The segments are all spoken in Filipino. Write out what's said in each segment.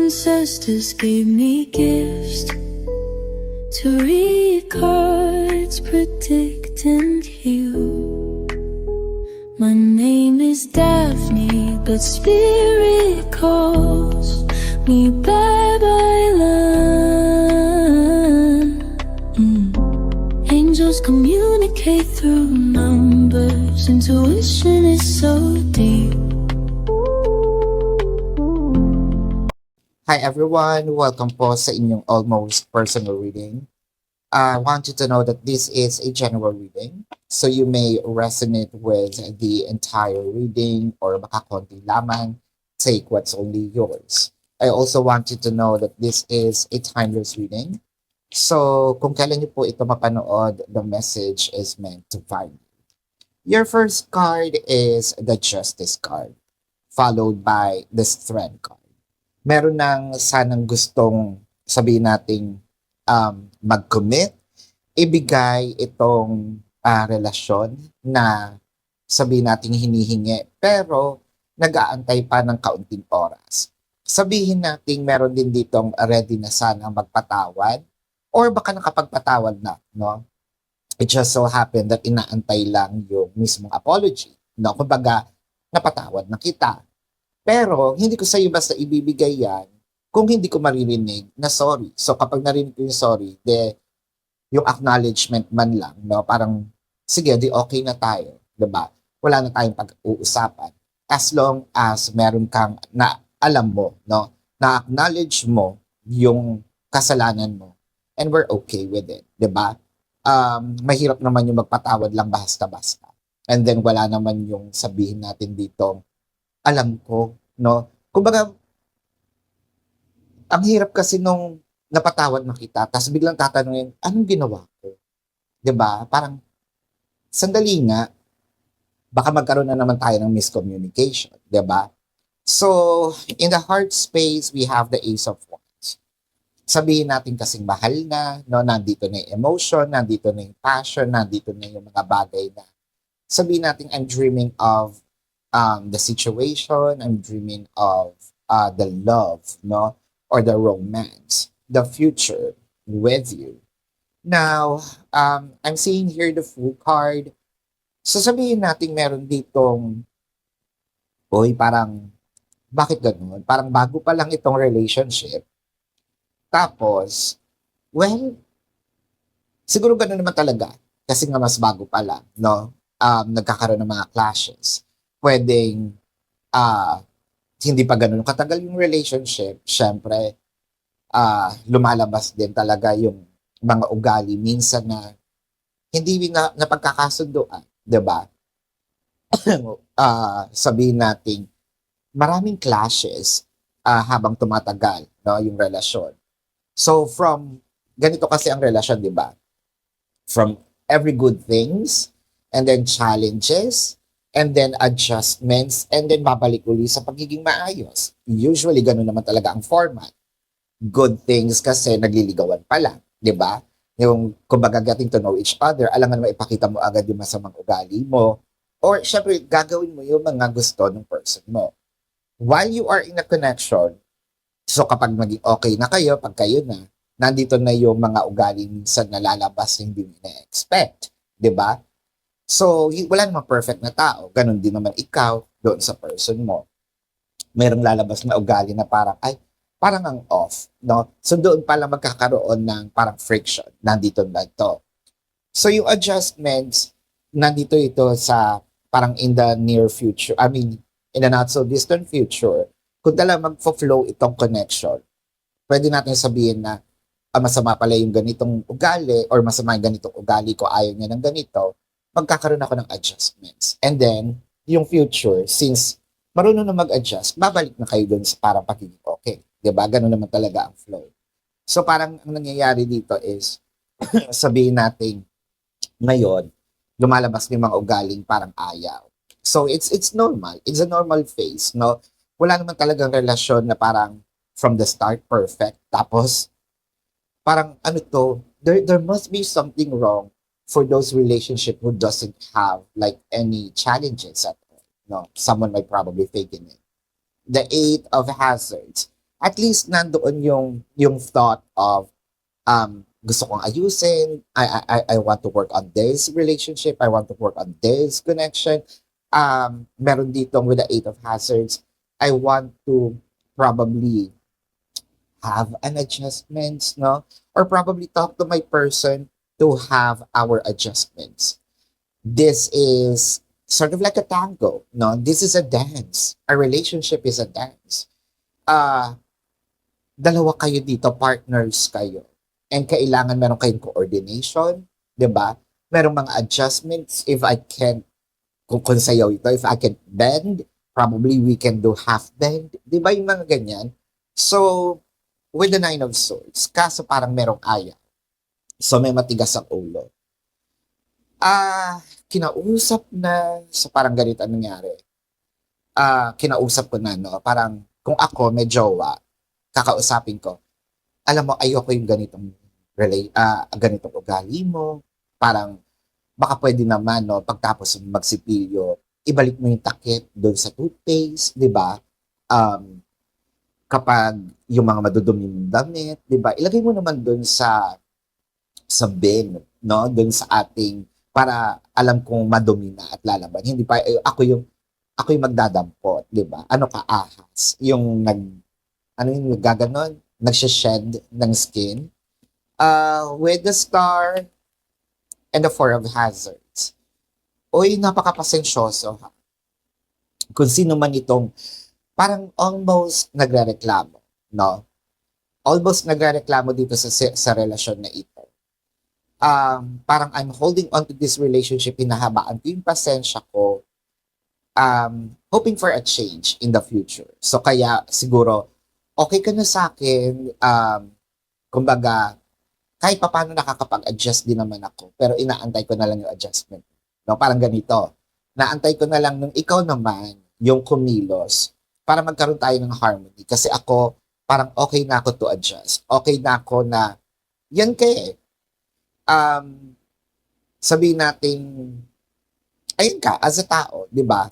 ancestors gave me gifts to read cards, predict and heal. My name is Daphne, but spirit calls me by land. Angels communicate through numbers. Intuition is so deep. Hi everyone! Welcome po sa inyong almost personal reading. I want you to know that this is a general reading, so you may resonate with the entire reading or baka konti lamang, take what's only yours. I also want you to know that this is a timeless reading, so kung kailan niyo po ito mapanood, the message is meant to find you. Your first card is the Justice card, followed by the Strength card. Meron nang sanang gustong sabihin nating mag-commit, ibigay itong relasyon na sabihin nating hinihingi pero nag-aantay pa ng kaunting oras. Sabihin nating meron din ditong ready na sana magpatawad or baka nakapagpatawad na, no? It just so happened that inaantay lang yung mismong apology, no? Kumbaga, napatawad na kita. Pero, hindi ko sa iyo basta ibibigay yan kung hindi ko maririnig na sorry. So, kapag narinig ko yung sorry, yung acknowledgement man lang, no? Parang, sige, di okay na tayo. Diba? Wala na tayong pag-uusapan. As long as meron kang na alam mo, no? Na acknowledge mo yung kasalanan mo and we're okay with it. Diba? Mahirap naman yung magpatawad lang basta-basta. And then, wala naman yung sabihin natin dito, alam ko, no? Kumbaga, ang hirap kasi nung napatawad na kita, tapos biglang tatanungin, anong ginawa ko? 'Di ba? Parang, sandali nga, baka magkaroon na naman tayo ng miscommunication, 'di ba? So, in the heart space, we have the Ace of Wands. Sabihin natin kasing mahal na, no? Nandito na yung emotion, nandito na yung passion, nandito na yung mga bagay na sabihin natin, I'm dreaming of the situation, I'm dreaming of the love, no? Or the romance, the future with you. Now, I'm seeing here the Fool card. So sabihin natin meron ditong, parang, bakit ganun? Parang bago pa lang itong relationship. Tapos, well, siguro ganun naman talaga. Kasi nga mas bago pa lang, no? Nagkakaroon ng mga clashes. Pwedeng hindi pa ganun katagal yung relationship, syempre lumalabas din talaga yung mga ugali minsan na hindi na napagkakasunduan, 'di ba? Sabihin natin maraming clashes habang tumatagal, no, yung relasyon. So from ganito kasi ang relasyon, 'di ba? From every good things and then challenges and then adjustments, and then babalik uli sa pagiging maayos. Usually, ganun naman talaga ang format. Good things kasi nagliligawan pa lang, di ba? Yung, kumbaga, getting to know each other, alangan mo, ipakita mo agad yung masamang ugali mo, or, syempre, gagawin mo yung mga gusto ng person mo. While you are in a connection, so kapag maging okay na kayo, pag kayo na, nandito na yung mga ugali minsan na lalabas na hindi mo na-expect, di ba? So, wala namang perfect na tao. Ganon din naman ikaw doon sa person mo. Merong lalabas na ugali na parang, parang ang off, no? So, doon pala magkakaroon ng parang friction. Nandito na ito. So, yung adjustments, nandito ito sa parang in the near future. I mean, in the not so distant future, kung talagang mag-flow itong connection, pwede natin sabihin na masama pala yung ganitong ugali or masama yung ganitong ugali ko, ayaw niya ng ganito, magkakaroon ako ng adjustments. And then, yung future, since marunong na mag-adjust, babalik na kayo dun sa parang pagiging okay. Diba? Ganun naman talaga ang flow. So, parang ang nangyayari dito is, sabihin natin, ngayon, lumalabas yung mga ugaling parang ayaw. So, it's normal. It's a normal phase, no? Wala naman talagang relasyon na parang from the start, perfect. Tapos, parang ano to, there must be something wrong for those relationship who doesn't have like any challenges at all. No, someone might probably fake in it. The Eight of Hazards. at least nandoon yung thought of gusto kong ayusin, I want to work on this relationship, I want to work on this connection. Meron dito with the Eight of Hazards, I want to probably have an adjustments, no? Or probably talk to my person to have our adjustments. This is sort of like a tango, no? This is a dance. A relationship is a dance. Uh, Dalawa kayo dito, partners kayo. And kailangan meron kayong coordination, 'di ba? Merong mga adjustments if I can kung sayaw ito, if I can bend, probably we can do half bend. 'Di ba yung mga ganyan? So, with the Nine of Swords, kaso parang merong ayaw. So, may matigas ang ulo. Kinausap na, so parang ganito ang nangyari. Kinausap ko na, no? Parang, kung ako may jowa, kakausapin ko, alam mo, ayoko yung ganitong ugali mo. Parang, baka pwede naman, no, pagtapos magsipilyo, ibalik mo yung takip doon sa toothpaste, di ba? Kapag yung mga madudumi mong damit, di ba? Ilagay mo naman doon sa bin, no? Doon sa ating, para alam kong madumi na at lalaban. Hindi pa, ako yung magdadampot, di ba? Ano ka, ahas? Ano yung nagaganon? Nagsha-shed ng skin. With the Star and the Four of Hazards. Uy, napakapasensyoso ha. Kung sino man itong parang almost nagrereklamo, no? Almost nagrereklamo dito sa relasyon na ito. Parang I'm holding on to this relationship, hinahabaan ko yung pasensya ko, hoping for a change in the future. So kaya siguro, okay ka na sa akin, kumbaga, kahit pa paano nakakapag-adjust din naman ako, pero inaantay ko na lang yung adjustment. No, parang ganito. Naantay ko na lang nung ikaw naman yung kumilos para magkaroon tayo ng harmony. Kasi ako, parang okay na ako to adjust. Okay na ako na, yan kay sabihin natin, ayun ka, as a tao, di ba?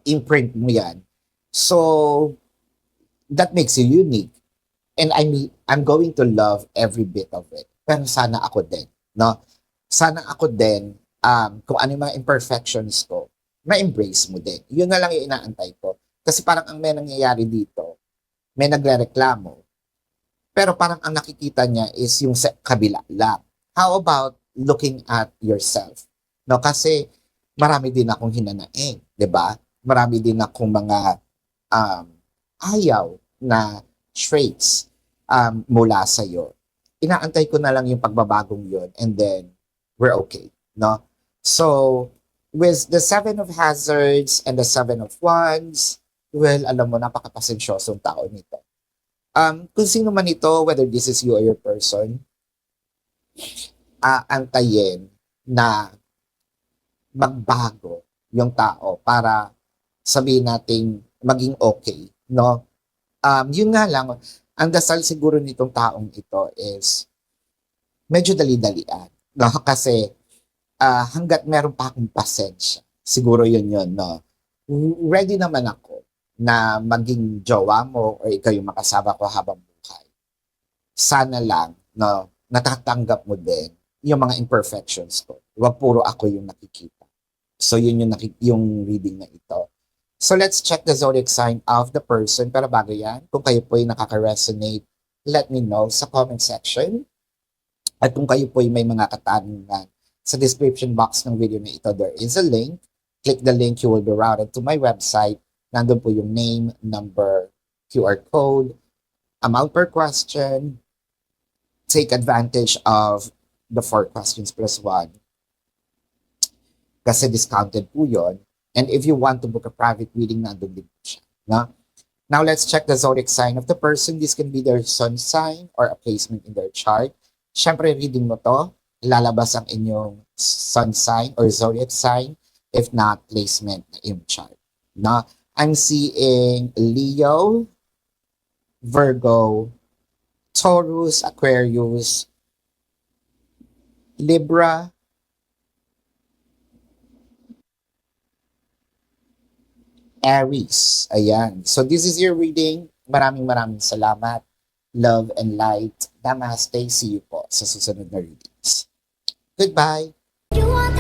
Imprint mo yan. So, that makes you unique. And I'm going to love every bit of it. Pero sana ako din, no? Sana ako din, kung ano yung mga imperfections ko, ma-embrace mo din. Yun na lang yung inaantay ko. Kasi parang ang may nangyayari dito, may nagre-reklamo, pero parang ang nakikita niya is yung sa kabila lang. How about looking at yourself? No, kasi marami din akong hinanaing, 'di ba? Marami din akong mga ayaw na traits mula sa iyo. Inaantay ko na lang yung pagbabagong yon and then we're okay, no? So, with the Seven of Hazards and the Seven of Wands, well, alam mo, napakapasensyosong tao nito. Kung sino man ito, whether this is you or your person, aantayin na magbago yung tao para sabihin natin maging okay, no? Yun nga lang, ang dasal siguro nitong taong ito is medyo dali-dalian, no? Kasi hanggat meron pa akong pasensya, siguro yun, no? Ready naman ako na maging jowa mo o ikaw yung makasama ko habang buhay. Sana lang, no, natatanggap mo din yung mga imperfections ko. Huwag puro ako yung nakikita. So, yun yung reading na ito. So, let's check the zodiac sign of the person. Pero bago yan, kung kayo po ay nakaka-resonate, let me know sa comment section. At kung kayo po ay may mga katanungan, sa description box ng video na ito, there is a link. Click the link, you will be routed to my website. Nandun po yung name, number, QR code, amount per question. Take advantage of the 4 questions plus 1. Kasi discounted po yun. And if you want to book a private reading, nandun din po siya. No? Now, let's check the zodiac sign of the person. This can be their sun sign or a placement in their chart. Siyempre, reading mo to, lalabas ang inyong sun sign or zodiac sign, if not placement na yung chart. No? I'm seeing Leo, Virgo, Taurus, Aquarius, Libra, Aries. Ayan. So this is your reading. maraming salamat. Love and light. Namaste. See you po sa susunod na readings. Goodbye! You want